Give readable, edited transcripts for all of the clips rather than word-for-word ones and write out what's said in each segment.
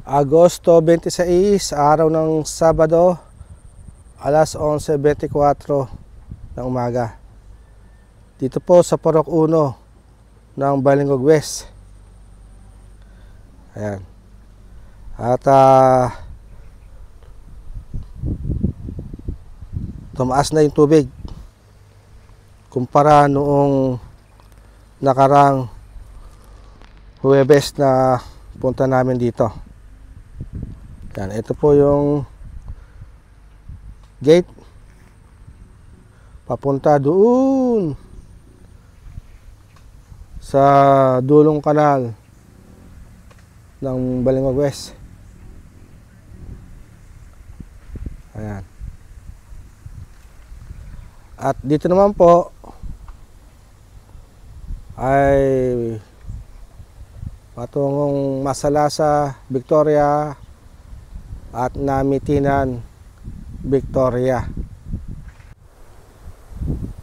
Agosto 26, araw ng Sabado, alas 11:24 ng umaga. Dito po sa Purok 1 ng Balingog West. Ayan. At tumaas na yung tubig kumpara noong nakarang Huwebes na punta namin dito. Yan, ito po yung gate papunta doon sa dulong kanal ng Balingog West. Ayan. At dito naman po ay patungong Masalasa, Victoria at Namitinan, Victoria.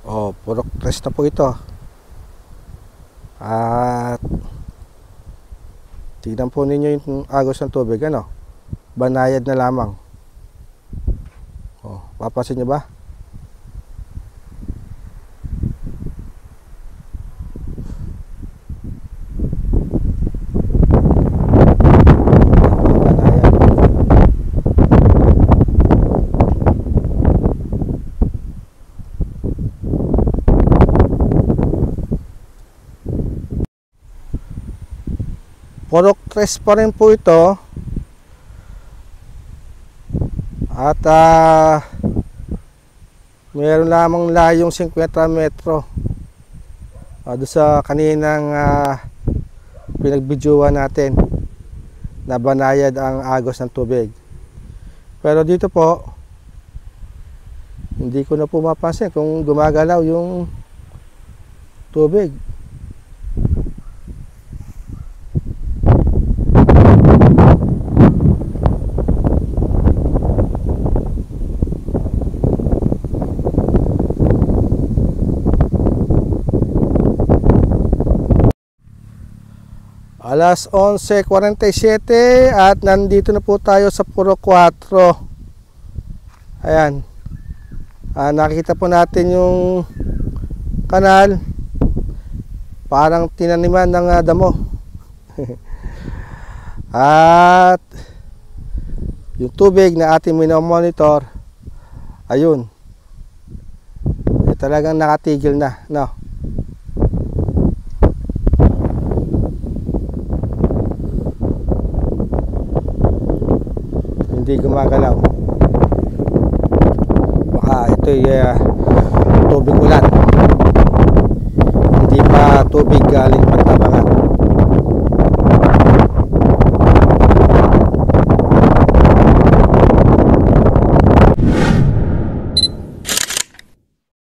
Purok 3 na po ito. At tignan po ninyo yung agos ng tubig, ano? Banayad na lamang. Papansin nyo ba? Purok 3 pa rin po ito. At mayroon lamang layong 50 metro doon sa kaninang pinagbidyoan natin na banayad ang agos ng tubig. Pero dito po hindi ko na po mapansin kung gumagalaw yung tubig. Alas 11:47 at nandito na po tayo sa Purok 4. Ayan. Nakikita po natin yung kanal. Parang tinaniman ng damo. At yung tubig na ating minomonitor, ayun. Talagang nakatigil na, no? Hindi gumagalaw. Baka ito'y tubig ulan, hindi pa tubig galing Pantaban.